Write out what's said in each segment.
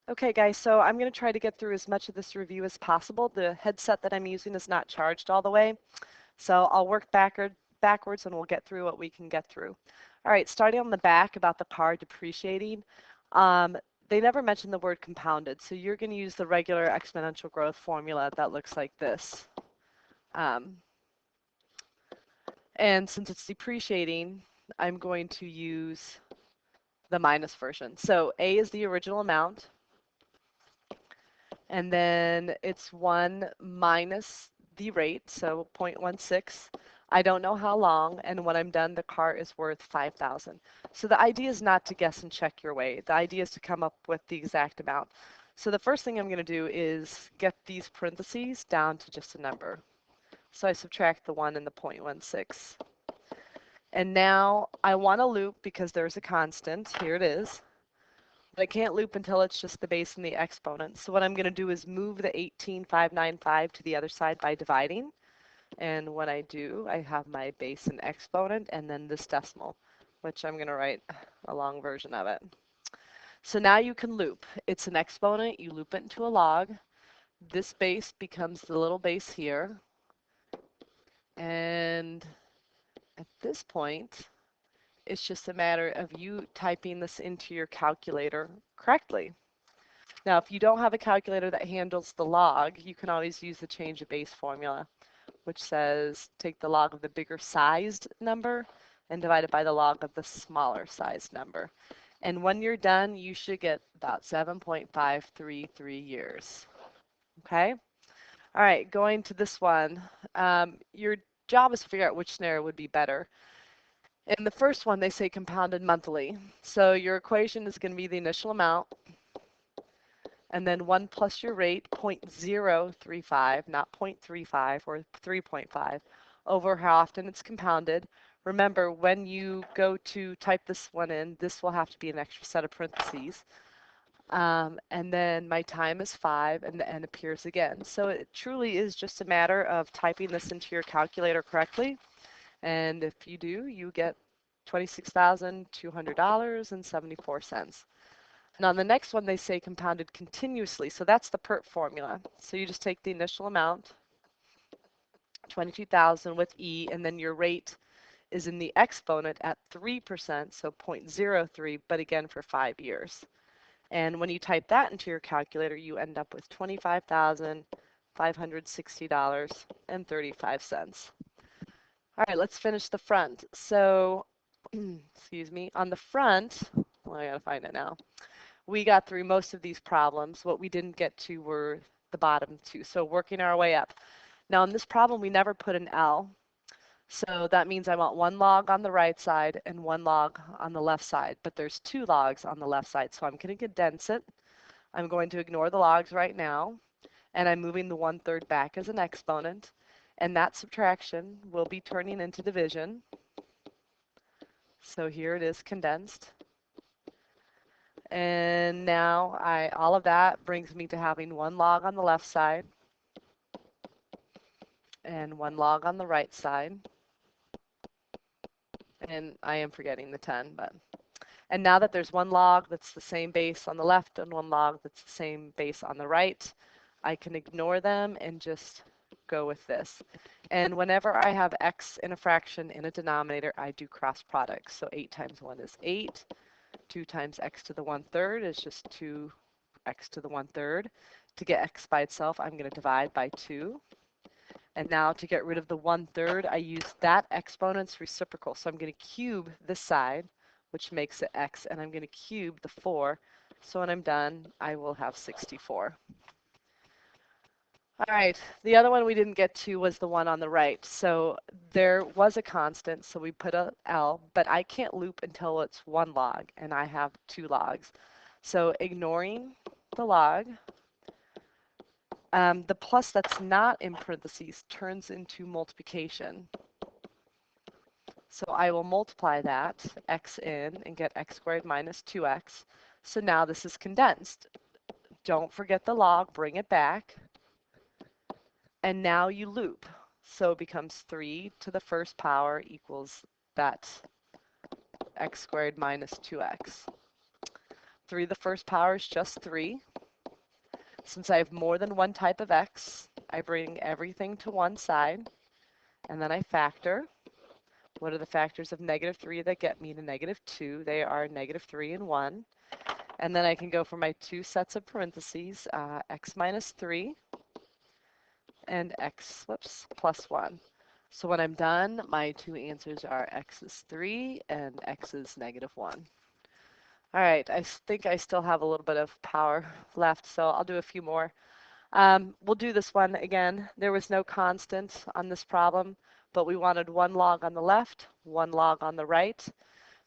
Okay guys, so I'm going to try to get through as much of this review as possible. The headset that I'm using is not charged all the way, so I'll work backwards and we'll get through what we can get through. All right, starting on the back about the car depreciating. Um, they never mentioned the word compounded, so you're going to use the regular exponential growth formula that looks like this. Um, and since it's depreciating, I'm going to use the minus version. So A is the original amount, and then it's 1 minus the rate, so 0.16. I don't know how long, and when I'm done, the car is worth 5,000. So the idea is not to guess and check your way. The idea is to come up with the exact amount. So the first thing I'm going to do is get these parentheses down to just a number. So I subtract the 1 and the 0.16. And now I want to loop because there's a constant. Here it is. But I can't loop until it's just the base and the exponent. So what I'm going to do is move the 18,595 to the other side by dividing. And when I do, I have my base and exponent and then this decimal, which I'm going to write a long version of it. So now you can loop. It's an exponent. You loop it into a log. This base becomes the little base here. And at this point, it's just a matter of you typing this into your calculator correctly. Now, if you don't have a calculator that handles the log, you can always use the change of base formula, which says take the log of the bigger sized number and divide it by the log of the smaller sized number. And when you're done, you should get about 7.533 years. Okay? All right, going to this one. Your job is to figure out which scenario would be better. In the first one, they say compounded monthly. So your equation is going to be the initial amount, and then 1 plus your rate, 0.035, not 0.35 or 3.5, over how often it's compounded. Remember, when you go to type this one in, this will have to be an extra set of parentheses. And then my time is 5, and the n appears again. So it truly is just a matter of typing this into your calculator correctly. And if you do, you get $26,200.74. And on the next one, they say compounded continuously. So that's the PERT formula. So you just take the initial amount, 22,000 with E, and then your rate is in the exponent at 3%, so 0.03, but again for 5 years. And when you type that into your calculator, you end up with $25,560.35. All right, let's finish the front. So, excuse me, on the front, well, I gotta find it now. We got through most of these problems. What we didn't get to were the bottom two. So working our way up. Now in this problem, we never put an L. So that means I want 1 log on the right side and 1 log on the left side, but there's 2 logs on the left side. So I'm going to condense it. I'm going to ignore the logs right now, and I'm moving the 1/3 back as an exponent, and that subtraction will be turning into division. So here it is condensed. And now all of that brings me to having 1 log on the left side and 1 log on the right side. And I am forgetting the 10, but. And now that there's 1 log that's the same base on the left and 1 log that's the same base on the right, I can ignore them and just go with this. And whenever I have x in a fraction in a denominator, I do cross products. So 8 times 1 is 8. 2 times x to the 1/3 is just 2x to the 1/3. To get x by itself, I'm going to divide by 2. And now to get rid of the 1/3, I use that exponent's reciprocal. So I'm going to cube this side, which makes it x, and I'm going to cube the 4. So when I'm done, I will have 64. All right, the other one we didn't get to was the one on the right. So there was a constant, so we put a L, but I can't loop until it's 1 log, and I have 2 logs. So ignoring the log, the plus that's not in parentheses turns into multiplication. So I will multiply that, x in, and get x squared minus 2x. So now this is condensed. Don't forget the log, bring it back. And now you loop. So it becomes 3 to the first power equals that x squared minus 2x. 3 to the first power is just 3. Since I have more than one type of x, I bring everything to one side, and then I factor. What are the factors of -3 that get me to -2? They are -3 and 1. And then I can go for my two sets of parentheses, x minus 3 and x, plus 1. So when I'm done, my two answers are x is 3 and x is -1. All right, I think I still have a little bit of power left, so I'll do a few more. We'll do this one again. There was no constant on this problem, but we wanted one log on the left, one log on the right.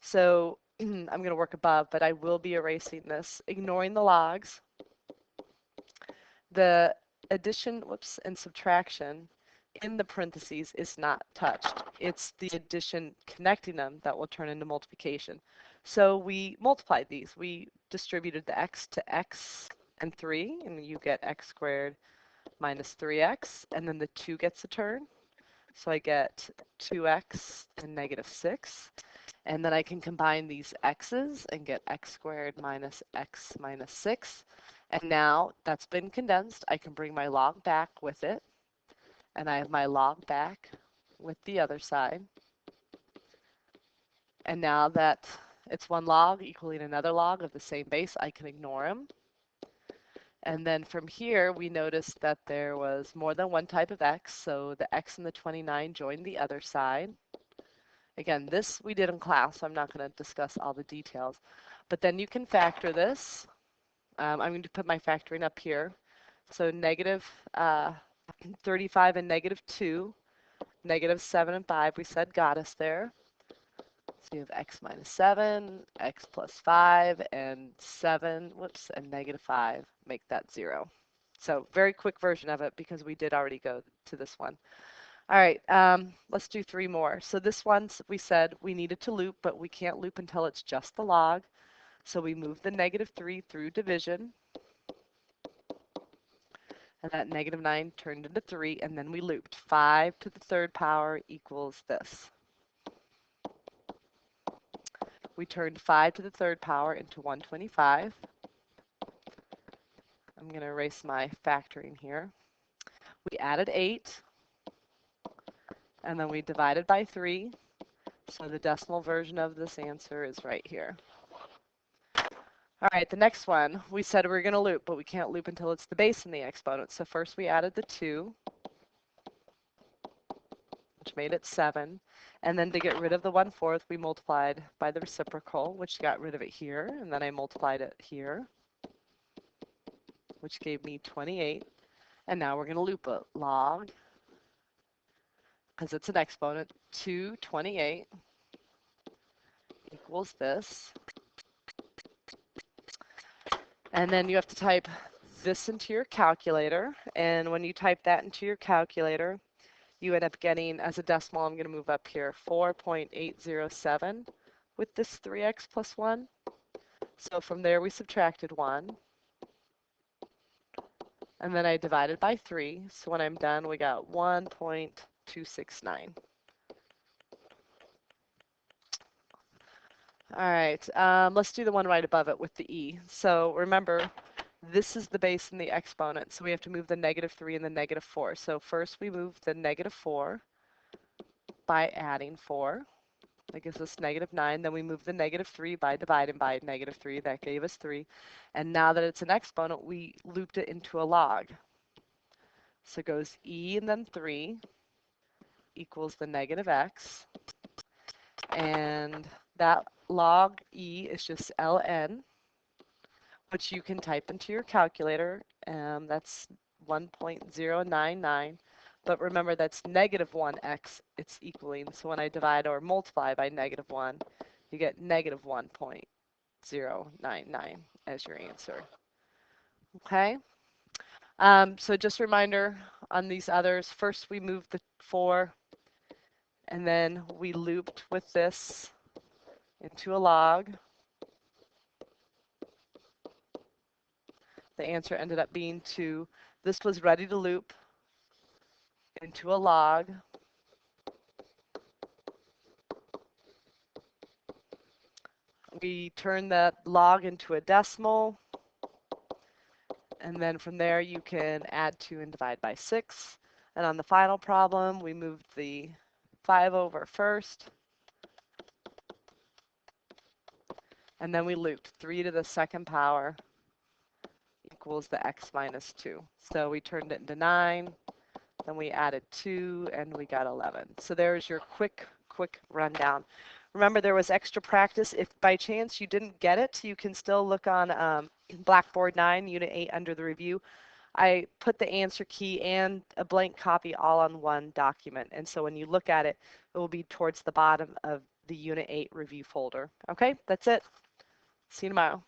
So I'm going to work above, but I will be erasing this, ignoring the logs. The addition, and subtraction in the parentheses is not touched. It's the addition connecting them that will turn into multiplication. So we multiplied these. We distributed the x to x and 3, and you get x squared minus 3x, and then the 2 gets a turn. So I get 2x and -6. And then I can combine these x's and get x squared minus x minus 6. And now that's been condensed. I can bring my log back with it. And I have my log back with the other side. And now that it's one log equaling another log of the same base, I can ignore them. And then from here, we noticed that there was more than one type of x. So the x and the 29 joined the other side. Again, this we did in class, so I'm not going to discuss all the details. But then you can factor this. I'm going to put my factoring up here. So negative 35 and -2, -7 and 5, we said got us there. So you have x minus 7, x plus 5, and 7, and -5. Make that 0. So very quick version of it because we did already go to this one. All right, let's do 3 more. So this one, we said we needed to loop, but we can't loop until it's just the log. So we moved the -3 through division. And that -9 turned into 3, and then we looped. 5 to the 3rd power equals this. We turned 5 to the 3rd power into 125. I'm going to erase my factoring here. We added 8, and then we divided by 3. So the decimal version of this answer is right here. All right, the next one, we said we're going to loop, but we can't loop until it's the base in the exponent. So first we added the 2, which made it 7. And then to get rid of the 1/4, we multiplied by the reciprocal, which got rid of it here. And then I multiplied it here, which gave me 28. And now we're going to loop it. Log, because it's an exponent, 228 equals this. And then you have to type this into your calculator. And when you type that into your calculator, you end up getting, as a decimal, I'm going to move up here, 4.807 with this 3x plus 1. So from there, we subtracted 1. And then I divided by 3. So when I'm done, we got 1.269. All right, let's do the one right above it with the e. So remember, this is the base in the exponent, so we have to move the -3 and the -4. So first we move the -4 by adding 4. That gives us -9. Then we move the -3 by dividing by -3. That gave us 3. And now that it's an exponent, we looped it into a log. So it goes e and then 3 equals the -x. And that log e is just ln, which you can type into your calculator. That's 1.099. But remember, that's -1x it's equaling. So when I divide or multiply by -1, you get -1.099 as your answer. Okay? So just a reminder on these others. First, we moved the 4, and then we looped with this into a log. The answer ended up being 2. This was ready to loop into a log. We turned that log into a decimal, And then from there, you can add 2 and divide by 6. And on the final problem, we moved the 5 over first. And then we looped 3 to the second power equals the x minus 2. So we turned it into 9. Then we added 2 and we got 11. So there's your quick rundown. Remember, there was extra practice. If by chance you didn't get it, you can still look on Blackboard 9, Unit 8 under the review. I put the answer key and a blank copy all on one document. And so when you look at it, it will be towards the bottom of the Unit 8 review folder. Okay, that's it. See you tomorrow.